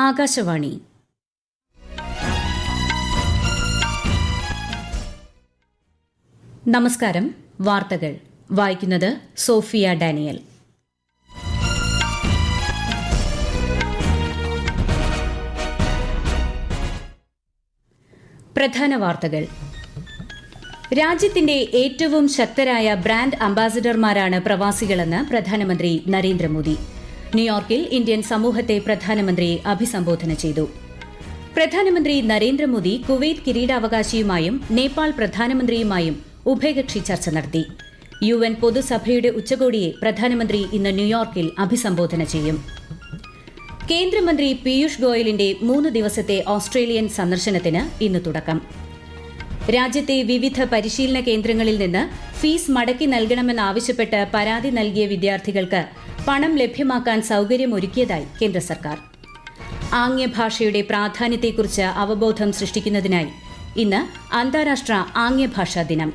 ആകാശവാണി. നമസ്കാരം. വാർത്തകൾ വായിക്കുന്നത് സോഫിയ ഡാനിയൽ. പ്രധാന വാർത്തകൾ. രാജ്യത്തിന്റെ ഏറ്റവും ശക്തരായ ബ്രാൻഡ് അംബാസിഡർമാരാണ് പ്രവാസികളെന്ന് പ്രധാനമന്ത്രി നരേന്ദ്രമോദി. ന്യൂയോർക്കിൽ ഇന്ത്യൻ സമൂഹത്തെ പ്രധാനമന്ത്രി അഭിസംബോധന ചെയ്തു. പ്രധാനമന്ത്രി നരേന്ദ്രമോദി കുവൈറ്റ് കിരീടാവകാശിയുമായും നേപ്പാൾ പ്രധാനമന്ത്രിയുമായും ഉഭയകക്ഷി ചർച്ച നടത്തി. UN പൊതുസഭയുടെ ഉച്ചകോടിയെ പ്രധാനമന്ത്രി ഇന്ന് ന്യൂയോർക്കിൽ അഭിസംബോധന ചെയ്യും. കേന്ദ്രമന്ത്രി പീയൂഷ് ഗോയലിന്റെ 3 ദിവസത്തെ ഓസ്ട്രേലിയൻ സന്ദർശനത്തിന് ഇന്ന് തുടക്കം. രാജ്യത്തെ വിവിധ പരിശീലന കേന്ദ്രങ്ങളിൽ നിന്ന് ഫീസ് മടക്കി നൽകണമെന്നാവശ്യപ്പെട്ട് പരാതി നൽകിയ വിദ്യാർത്ഥികൾക്ക് പണം ലഭ്യമാക്കാൻ സൌകര്യമൊരുക്കിയതായി കേന്ദ്ര സർക്കാർ. ആംഗ്യഭാഷയുടെ പ്രാധാന്യത്തെക്കുറിച്ച് അവബോധം സൃഷ്ടിക്കുന്നതിനായി ഇന്ന് അന്താരാഷ്ട്ര ആംഗ്യഭാഷാ ദിനം.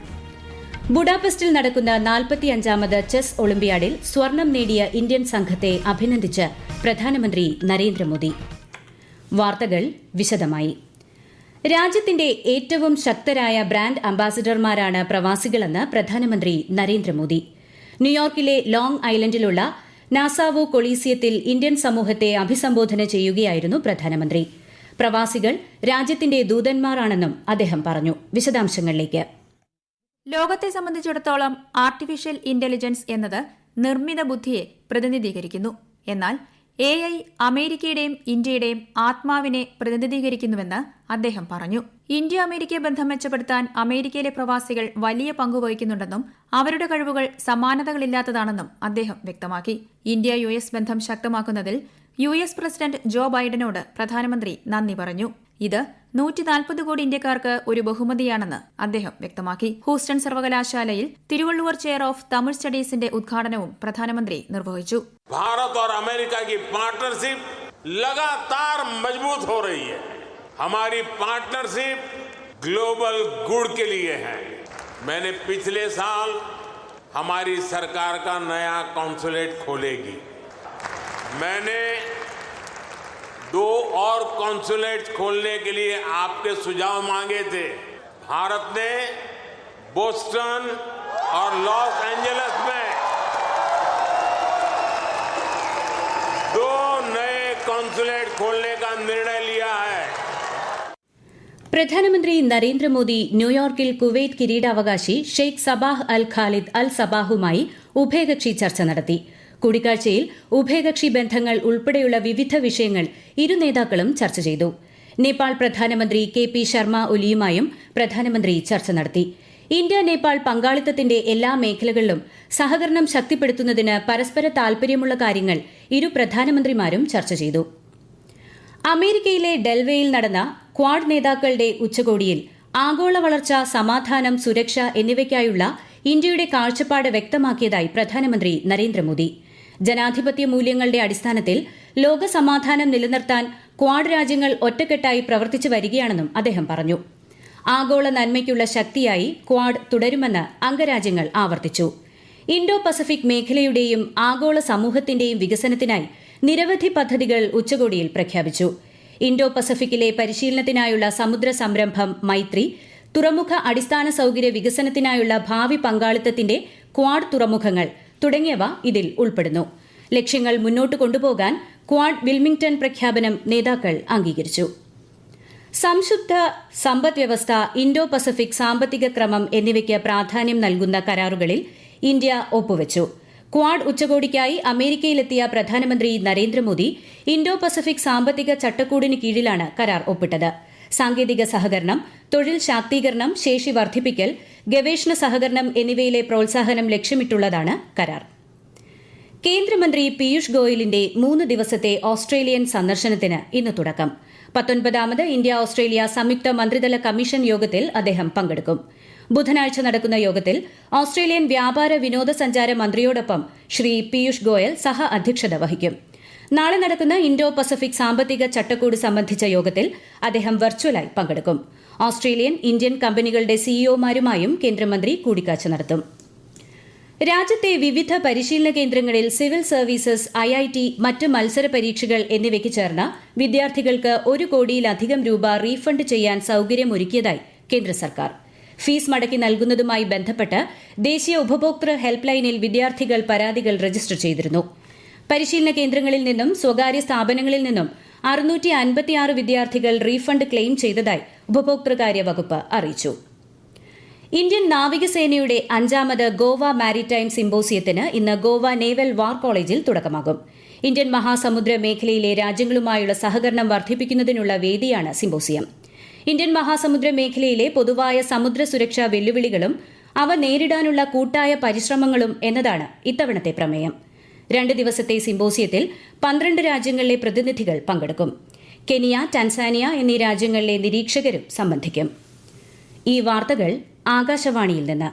ബുഡാപെസ്റ്റിൽ നടക്കുന്ന 45ാമത് ചെസ് ഒളിമ്പ്യാഡിൽ സ്വർണം നേടിയ ഇന്ത്യൻ സംഘത്തെ അഭിനന്ദിച്ച് പ്രധാനമന്ത്രി നരേന്ദ്രമോദി. വാർത്തകൾ വിശദമായി. രാജ്യത്തിന്റെ ഏറ്റവും ശക്തരായ ബ്രാൻഡ് അംബാസിഡർമാരാണ് പ്രവാസികളെന്ന് പ്രധാനമന്ത്രി നരേന്ദ്രമോദി. ന്യൂയോർക്കിലെ ലോങ് ഐലൻഡിലുള്ള നാസാവോ കൊളീസിയത്തിൽ ഇന്ത്യൻ സമൂഹത്തെ അഭിസംബോധന ചെയ്യുകയായിരുന്നു പ്രധാനമന്ത്രി. പ്രവാസികൾ രാജ്യത്തിന്റെ ദൂതന്മാരാണെന്നും അദ്ദേഹം പറഞ്ഞു. വിശദാംശങ്ങളിലേക്ക്. ലോകത്തെ സംബന്ധിച്ചിടത്തോളം ആർട്ടിഫിഷ്യൽ ഇന്റലിജൻസ് എന്നത് നിർമ്മിത ബുദ്ധിയെ പ്രതിനിധീകരിക്കുന്നു. എന്നാൽ AI അമേരിക്കയുടെയും ഇന്ത്യയുടെയും ആത്മാവിനെ പ്രതിനിധീകരിക്കുന്നുവെന്ന് അദ്ദേഹം പറഞ്ഞു. ഇന്ത്യ അമേരിക്ക ബന്ധം മെച്ചപ്പെടുത്താൻ അമേരിക്കയിലെ പ്രവാസികൾ വലിയ പങ്കുവഹിക്കുന്നുണ്ടെന്നും അവരുടെ കഴിവുകൾ സമാനതകളില്ലാത്തതാണെന്നും അദ്ദേഹം വ്യക്തമാക്കി. ഇന്ത്യ US ബന്ധം ശക്തമാക്കുന്നതിൽ US പ്രസിഡന്റ് ജോ ബൈഡനോട് പ്രധാനമന്ത്രി നന്ദി പറഞ്ഞു. ഇത് 140 കോടി ഇന്ത്യക്കാർക്ക് ഒരു ബഹുമതിയാണെന്ന് അദ്ദേഹം വ്യക്തമാക്കി. ഹൂസ്റ്റൺ സർവകലാശാലയിൽ തിരുവള്ളുവർ ചെയർ ഓഫ് തമിഴ് സ്റ്റഡീസിന്റെ ഉദ്ഘാടനവും പ്രധാനമന്ത്രി നിർവഹിച്ചു. भारत और अमेरिका की पार्टनरशिप लगातार मजबूत हो रही है. हमारी पार्टनरशिप ग्लोबल गुड के लिए है. मैंने पिछले साल हमारी सरकार का नया कॉन्सुलेट खोलेगी. मैंने 2 और कॉन्सुलेट खोलने के लिए आपके सुझाव मांगे थे. भारत ने बोस्टन और लॉस एंजलिस में 2 नए कॉन्सुलेट खोलने का निर्णय लिया है. പ്രധാനമന്ത്രി നരേന്ദ്രമോദി ന്യൂയോർക്കിൽ കുവൈറ്റ് കിരീടാവകാശി ഷെയ്ഖ് സബാഹ് അൽ ഖാലിദ് അൽ സബാഹുമായി ഉഭയകക്ഷി ചർച്ച നടത്തി. കൂടിക്കാഴ്ചയിൽ ഉഭയകക്ഷി ബന്ധങ്ങൾ ഉൾപ്പെടെയുള്ള വിവിധ വിഷയങ്ങൾ ഇരു നേതാക്കളും ചർച്ച ചെയ്തു. നേപ്പാൾ പ്രധാനമന്ത്രി KP ശർമ്മ ഒലിയുമായും പ്രധാനമന്ത്രി ചർച്ച നടത്തി. ഇന്ത്യ നേപ്പാൾ പങ്കാളിത്തത്തിന്റെ എല്ലാ മേഖലകളിലും സഹകരണം ശക്തിപ്പെടുത്തുന്നതിന് പരസ്പര താൽപര്യമുള്ള കാര്യങ്ങൾ ഇരു പ്രധാനമന്ത്രിമാരും ചർച്ച ചെയ്തു. അമേരിക്കയിലെ ഡെൽവേയിൽ നടന്ന ക്വാഡ് നേതാക്കളുടെ ഉച്ചകോടിയിൽ ആഗോള വളർച്ച, സമാധാനം, സുരക്ഷ എന്നിവയ്ക്കായുള്ള ഇന്ത്യയുടെ കാഴ്ചപ്പാട് വ്യക്തമാക്കിയതായി പ്രധാനമന്ത്രി നരേന്ദ്രമോദി. ജനാധിപത്യ മൂല്യങ്ങളുടെ അടിസ്ഥാനത്തിൽ ലോക സമാധാനം നിലനിർത്താൻ ക്വാഡ് രാജ്യങ്ങൾ ഒറ്റക്കെട്ടായി പ്രവർത്തിച്ചു വരികയാണെന്നും അദ്ദേഹം പറഞ്ഞു. ആഗോള നന്മയ്ക്കുള്ള ശക്തിയായി ക്വാഡ് തുടരുമെന്ന് അംഗരാജ്യങ്ങൾ ആവർത്തിച്ചു. ഇൻഡോ പസഫിക് മേഖലയുടെയും ആഗോള സമൂഹത്തിന്റെയും വികസനത്തിനായി നിരവധി പദ്ധതികൾ ഉച്ചകോടിയിൽ പ്രഖ്യാപിച്ചു. ഇൻഡോ പസഫിക്കിലെ പരിശീലനത്തിനായുള്ള സമുദ്ര സംരംഭം മൈത്രി, തുറമുഖ അടിസ്ഥാന സൌകര്യ വികസനത്തിനായുള്ള ഭാവി പങ്കാളിത്തത്തിന്റെ ക്വാഡ് തുറമുഖങ്ങൾ തുടങ്ങിയവ ഇതിൽ ഉൾപ്പെടുന്നു. ലക്ഷ്യങ്ങൾ മുന്നോട്ട് കൊണ്ടുപോകാൻ ക്വാഡ് വിൽമിംഗ്ടൺ പ്രഖ്യാപനം നേതാക്കൾ അംഗീകരിച്ചു. സംശുദ്ധ സമ്പദ്വ്യവസ്ഥ, ഇൻഡോ പസഫിക് സാമ്പത്തിക ക്രമം എന്നിവയ്ക്ക് പ്രാധാന്യം നൽകുന്ന കരാറുകളിൽ ഇന്ത്യ ഒപ്പുവച്ചു. ക്വാഡ് ഉച്ചകോടിക്കായി അമേരിക്കയിലെത്തിയ പ്രധാനമന്ത്രി നരേന്ദ്രമോദി ഇൻഡോ പസഫിക് സാമ്പത്തിക ചട്ടക്കൂടിന് കീഴിലാണ് കരാർ ഒപ്പിട്ടത്. സാങ്കേതിക സഹകരണം, തൊഴിൽ ശാക്തീകരണം, ശേഷി വർദ്ധിപ്പിക്കൽ, ഗവേഷണ സഹകരണം എന്നിവയിലെ പ്രോത്സാഹനം ലക്ഷ്യമിട്ടുള്ളതാണ് കരാർ. കേന്ദ്രമന്ത്രി പീയൂഷ് ഗോയലിന്റെ 3 ദിവസത്തെ ഓസ്ട്രേലിയൻ സന്ദർശനത്തിന് ഇന്ന് തുടക്കം. 19ാമത് ഇന്ത്യ ഓസ്ട്രേലിയ സംയുക്ത മന്ത്രിതല കമ്മീഷൻ യോഗത്തിൽ അദ്ദേഹം പങ്കെടുക്കും. ബുധനാഴ്ച നടക്കുന്ന യോഗത്തിൽ ഓസ്ട്രേലിയൻ വ്യാപാര വിനോദസഞ്ചാര മന്ത്രിയോടൊപ്പം ശ്രീ പീയൂഷ് ഗോയൽ സഹ അധ്യക്ഷത വഹിക്കും. നാളെ നടക്കുന്ന ഇൻഡോ പസഫിക് സാമ്പത്തിക ചട്ടക്കൂട് സംബന്ധിച്ച യോഗത്തിൽ അദ്ദേഹം വെർച്വലായി പങ്കെടുക്കും. ഓസ്ട്രേലിയൻ, ഇന്ത്യൻ കമ്പനികളുടെ സിഇഒമാരുമായും കേന്ദ്രമന്ത്രി കൂടിക്കാഴ്ച നടത്തും. രാജ്യത്തെ വിവിധ പരിശീലന കേന്ദ്രങ്ങളിൽ സിവിൽ സർവീസസ്, IIT, മറ്റ് മത്സര പരീക്ഷകൾ എന്നിവയ്ക്ക് ചേർന്ന വിദ്യാർത്ഥികൾക്ക് 1 കോടിയിലധികം രൂപ റീഫണ്ട് ചെയ്യാൻ സൌകര്യമൊരുക്കിയതായി കേന്ദ്ര സർക്കാർ. ഫീസ് മടക്കി നൽകുന്നതുമായി ബന്ധപ്പെട്ട് ദേശീയ ഉപഭോക്തൃ ഹെൽപ്പ് ലൈനിൽ വിദ്യാർത്ഥികൾ പരാതികൾ രജിസ്റ്റർ ചെയ്തിരുന്നു. പരിശീലന കേന്ദ്രങ്ങളിൽ നിന്നും സ്വകാര്യ സ്ഥാപനങ്ങളിൽ നിന്നും 656 വിദ്യാർത്ഥികൾ റീഫണ്ട് ക്ലെയിം ചെയ്തതായി ഉപഭോക്തൃകാര്യ വകുപ്പ് അറിയിച്ചു. ഇന്ത്യൻ നാവികസേനയുടെ 5ാമത് ഗോവ മാരിടൈം സിംബോസിയത്തിന് ഇന്ന് ഗോവ നേവൽ വാർ കോളേജിൽ തുടക്കമാകും. ഇന്ത്യൻ മഹാസമുദ്ര മേഖലയിലെ രാജ്യങ്ങളുമായുള്ള സഹകരണം വർദ്ധിപ്പിക്കുന്നതിനുള്ള വേദിയാണ് സിംബോസിയം. ഇന്ത്യൻ മഹാസമുദ്ര മേഖലയിലെ പൊതുവായ സമുദ്ര സുരക്ഷാ വെല്ലുവിളികളും അവ നേരിടാനുള്ള കൂട്ടായ പരിശ്രമങ്ങളും എന്നതാണ് ഇത്തവണത്തെ പ്രമേയം. 2 ദിവസത്തെ സിംബോസിയത്തിൽ 12 രാജ്യങ്ങളിലെ പ്രതിനിധികൾ പങ്കെടുക്കും. കെനിയ, ടാൻസാനിയ എന്നീ രാജ്യങ്ങളിലെ നിരീക്ഷകരും സംബന്ധിക്കും. ഈ വാർത്തകൾ ആകാശവാണിയിൽ നിന്ന്.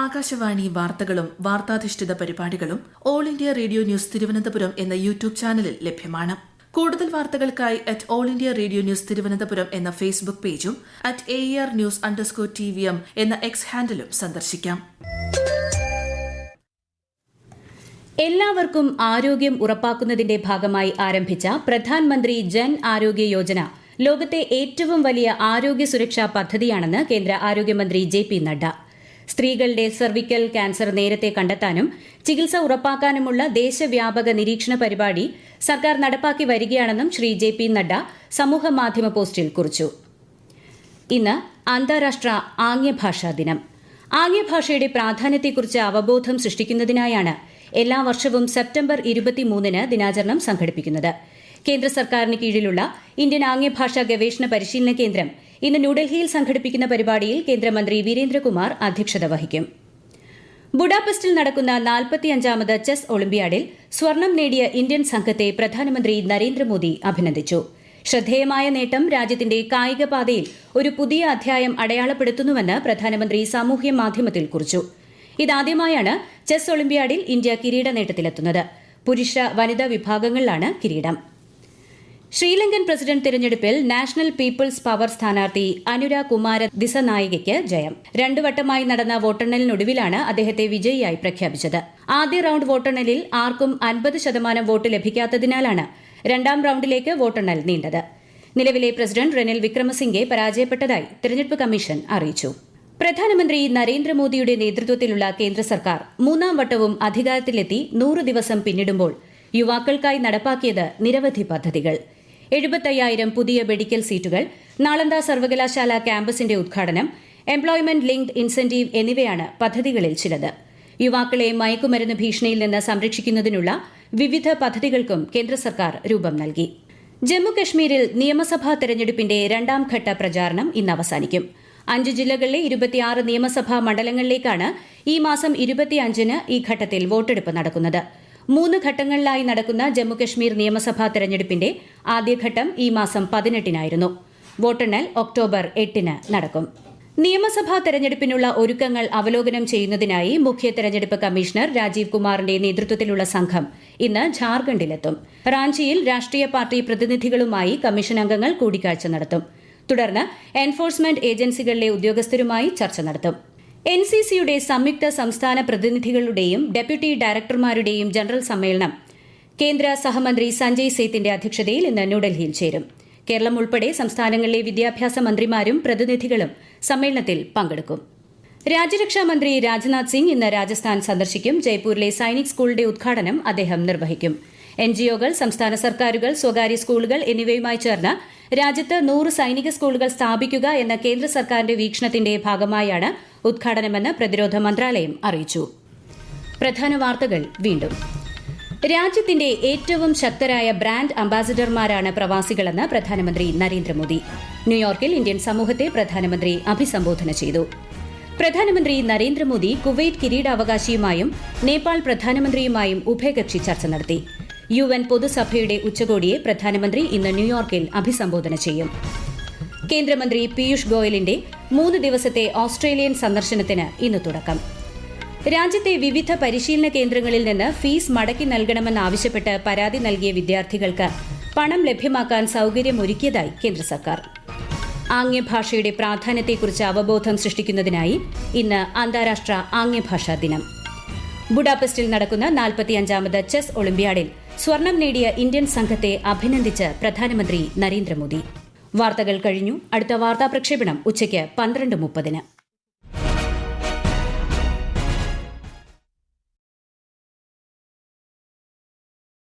ആകാശവാണി വാർത്തകളും വാർത്താധിഷ്ഠിത പരിപാടികളും all India radio news Thiruvananthapuram എന്ന യൂട്യൂബ് ചാനലിൽ ലഭ്യമാണ്. കൂടുതൽ വാർത്തകൾക്കായി @all India radio news Thiruvananthapuram എന്ന ഫേസ്ബുക്ക് പേജും @AER_News_TVM എന്ന എക്സ് ഹാൻഡിലും സന്ദർശിക്കാം. എല്ലാവർക്കും ആരോഗ്യം ഉറപ്പാക്കുന്നതിന്റെ ഭാഗമായി ആരംഭിച്ച പ്രധാൻമന്ത്രി ജൻ ആരോഗ്യ യോജന ലോകത്തെ ഏറ്റവും വലിയ ആരോഗ്യ സുരക്ഷാ പദ്ധതിയാണെന്ന് കേന്ദ്ര ആരോഗ്യമന്ത്രി JP നഡ്ഡ. സ്ത്രീകളുടെ സെർവിക്കൽ ക്യാൻസർ നേരത്തെ കണ്ടെത്താനും ചികിത്സ ഉറപ്പാക്കാനുമുള്ള ദേശവ്യാപക നിരീക്ഷണ പരിപാടി സർക്കാർ നടപ്പാക്കി വരികയാണെന്നും ശ്രീ JP നഡ്ഡ സമൂഹമാധ്യമ പോസ്റ്റിൽ കുറിച്ചു. ഇന്ന് അന്താരാഷ്ട്ര ആംഗ്യഭാഷാ ദിനം. ആംഗ്യഭാഷയുടെ പ്രാധാന്യത്തെക്കുറിച്ച് അവബോധം സൃഷ്ടിക്കുന്നതിനായാണ് എല്ലാ വർഷവും സെപ്റ്റംബർ 23-ന് ദിനാചരണം സംഘടിപ്പിക്കുന്നത്. കേന്ദ്ര സർക്കാരിന് കീഴിലുള്ള ഇന്ത്യൻ ആംഗ്യഭാഷാ ഗവേഷണ പരിശീലന കേന്ദ്രം ഇന്ന് ന്യൂഡൽഹിയിൽ സംഘടിപ്പിക്കുന്ന പരിപാടിയിൽ കേന്ദ്രമന്ത്രി വീരേന്ദ്രകുമാർ അധ്യക്ഷത വഹിക്കും. ബുഡാപെസ്റ്റിൽ നടക്കുന്ന 45ാമത് ചെസ് ഒളിമ്പ്യാഡിൽ സ്വർണം നേടിയ ഇന്ത്യൻ സംഘത്തെ പ്രധാനമന്ത്രി നരേന്ദ്രമോദി അഭിനന്ദിച്ചു. ശ്രദ്ധേയമായ നേട്ടം രാജ്യത്തിന്റെ കായിക പാതയിൽ ഒരു പുതിയ അധ്യായം അടയാളപ്പെടുത്തുന്നുവെന്ന് പ്രധാനമന്ത്രി സാമൂഹ്യ മാധ്യമത്തിൽ കുറിച്ചു. ഇതാദ്യമായാണ് ചെസ് ഒളിമ്പ്യാഡിൽ ഇന്ത്യ കിരീട നേട്ടത്തിലെത്തുന്നത്. പുരുഷ, വനിതാ വിഭാഗങ്ങളിലാണ് കിരീടം. ശ്രീലങ്കൻ പ്രസിഡന്റ് തിരഞ്ഞെടുപ്പിൽ നാഷണൽ പീപ്പിൾസ് പവർ സ്ഥാനാർത്ഥി അനുര കുമാര ദിസനായികയ്ക്ക് ജയം. 2 വട്ടമായി നടന്ന വോട്ടെണ്ണലിനൊടുവിലാണ് അദ്ദേഹത്തെ വിജയിയായി പ്രഖ്യാപിച്ചത്. ആദ്യ റൌണ്ട് വോട്ടെണ്ണലിൽ ആർക്കും 50% വോട്ട് ലഭിക്കാത്തതിനാലാണ് 2ാം റൌണ്ടിലേക്ക് വോട്ടെണ്ണൽ നീണ്ടത്. നിലവിലെ പ്രസിഡന്റ് റെനിൽ വിക്രമസിംഗെ പരാജയപ്പെട്ടതായി തെരഞ്ഞെടുപ്പ് കമ്മീഷൻ അറിയിച്ചു. പ്രധാനമന്ത്രി നരേന്ദ്രമോദിയുടെ നേതൃത്വത്തിലുള്ള കേന്ദ്ര സർക്കാർ 3ാം വട്ടവും അധികാരത്തിലെത്തി 100 ദിവസം പിന്നിടുമ്പോൾ യുവാക്കൾക്കായി നടപ്പാക്കിയത് നിരവധി പദ്ധതികൾ. 75,000 പുതിയ മെഡിക്കൽ സീറ്റുകൾ, നാളന്ദ സർവകലാശാല ക്യാമ്പസിന്റെ ഉദ്ഘാടനം, എംപ്ലോയ്മെന്റ് ലിങ്ക്ഡ് ഇൻസെന്റീവ് എന്നിവയാണ് പദ്ധതികളിൽ ചിലത്. യുവാക്കളെ മയക്കുമരുന്ന് ഭീഷണിയിൽ നിന്ന് സംരക്ഷിക്കുന്നതിനുള്ള വിവിധ പദ്ധതികൾക്കും കേന്ദ്ര സർക്കാർ രൂപം നൽകി. ജമ്മുകശ്മീരിൽ നിയമസഭാ തെരഞ്ഞെടുപ്പിന്റെ 2ാം ഘട്ട പ്രചാരണം ഇന്ന് അവസാനിക്കും. 5 ജില്ലകളിലെ 26 നിയമസഭാ മണ്ഡലങ്ങളിലേക്കാണ് ഈ മാസം 25-ന് ഈ ഘട്ടത്തിൽ വോട്ടെടുപ്പ് നടക്കുന്നത്. 3 ഘട്ടങ്ങളിലായി നടക്കുന്ന ജമ്മുകശ്മീർ നിയമസഭാ തെരഞ്ഞെടുപ്പിന്റെ ആദ്യഘട്ടം ഈ മാസം 18-നായിരുന്നു. വോട്ടെണ്ണൽ ഒക്ടോബർ 8-ന് നടക്കും. നിയമസഭാ തെരഞ്ഞെടുപ്പിനുള്ള ഒരുക്കങ്ങൾ അവലോകനം ചെയ്യുന്നതിനായി മുഖ്യ തെരഞ്ഞെടുപ്പ് കമ്മീഷണർ രാജീവ് കുമാറിന്റെ നേതൃത്വത്തിലുള്ള സംഘം ഇന്ന് ഝാർഖണ്ഡിലെത്തും. റാഞ്ചിയിൽ രാഷ്ട്രീയ പാർട്ടി പ്രതിനിധികളുമായി കമ്മീഷൻ അംഗങ്ങൾ കൂടിക്കാഴ്ച നടത്തും. തുടർന്ന് എൻഫോഴ്സ്മെന്റ് ഏജൻസികളിലെ ഉദ്യോഗസ്ഥരുമായി ചർച്ച നടത്തും. NCCയുടെ സംയുക്ത സംസ്ഥാന പ്രതിനിധികളുടെയും ഡെപ്യൂട്ടി ഡയറക്ടർമാരുടെയും ജനറൽ സമ്മേളനം കേന്ദ്ര സഹമന്ത്രി സഞ്ജയ് സേത്തിന്റെ അധ്യക്ഷതയിൽ ഇന്ന് ന്യൂഡൽഹിയിൽ ചേരും. കേരളം ഉൾപ്പെടെ സംസ്ഥാനങ്ങളിലെ വിദ്യാഭ്യാസ മന്ത്രിമാരും പ്രതിനിധികളും സമ്മേളനത്തിൽ പങ്കെടുക്കും. രാജ്യരക്ഷാ മന്ത്രി രാജ്നാഥ് സിംഗ് ഇന്ന് രാജസ്ഥാൻ സന്ദർശിക്കും. ജയ്പൂരിലെ സൈനിക് സ്കൂളിന്റെ ഉദ്ഘാടനം അദ്ദേഹം നിർവഹിക്കും. NGOകൾ, സംസ്ഥാന സർക്കാരുകൾ, സ്വകാര്യ സ്കൂളുകൾ എന്നിവയുമായി ചേർന്ന് രാജ്യത്ത് 100 സൈനിക സ്കൂളുകൾ സ്ഥാപിക്കുക എന്ന കേന്ദ്ര സർക്കാരിന്റെ വീക്ഷണത്തിന്റെ ഭാഗമായാണ് ഉദ്ഘാടനമെന്ന് പ്രതിരോധ മന്ത്രാലയം അറിയിച്ചു. പ്രധാന വാർത്തകൾ വീണ്ടും. രാജ്യത്തിന്റെ ഏറ്റവും ശക്തരായ ബ്രാൻഡ് അംബാസിഡർമാരാണ് പ്രവാസികളെന്ന് പ്രധാനമന്ത്രി നരേന്ദ്രമോദി. ന്യൂയോർക്കിൽ ഇന്ത്യൻ സമൂഹത്തെ പ്രധാനമന്ത്രി അഭിസംബോധന ചെയ്തു. പ്രധാനമന്ത്രി നരേന്ദ്രമോദി കുവൈറ്റ് കിരീടാവകാശിയുമായും നേപ്പാൾ പ്രധാനമന്ത്രിയുമായും ഉഭയകക്ഷി ചർച്ച നടത്തി. UN പൊതുസഭയുടെ ഉച്ചകോടിയെ പ്രധാനമന്ത്രി ഇന്ന് ന്യൂയോർക്കിൽ അഭിസംബോധന ചെയ്യും. കേന്ദ്രമന്ത്രി പീയൂഷ് ഗോയലിന്റെ 3 ദിവസത്തെ ഓസ്ട്രേലിയൻ സന്ദർശനത്തിന് ഇന്ന് തുടക്കം. രാജ്യത്തെ വിവിധ പരിശീലന കേന്ദ്രങ്ങളിൽ നിന്ന് ഫീസ് മടക്കി നൽകണമെന്നാവശ്യപ്പെട്ട് പരാതി നൽകിയ വിദ്യാർത്ഥികൾക്ക് പണം ലഭ്യമാക്കാൻ സൌകര്യമൊരുക്കിയതായി കേന്ദ്ര സർക്കാർ. ആംഗ്യഭാഷയുടെ പ്രാധാന്യത്തെക്കുറിച്ച് അവബോധം സൃഷ്ടിക്കുന്നതിനായി ഇന്ന് അന്താരാഷ്ട്ര ആംഗ്യഭാഷാ ദിനം. ബുഡാപെസ്റ്റിൽ നടക്കുന്ന 45ാമത് ചെസ് ഒളിമ്പ്യാഡിൽ സ്വർണം നേടിയ ഇന്ത്യൻ സംഘത്തെ അഭിനന്ദിച്ച് പ്രധാനമന്ത്രി നരേന്ദ്രമോദി. വാർത്തകൾ കഴിഞ്ഞു. അടുത്ത വാർത്താ പ്രക്ഷേപണം ഉച്ചയ്ക്ക് 12:30.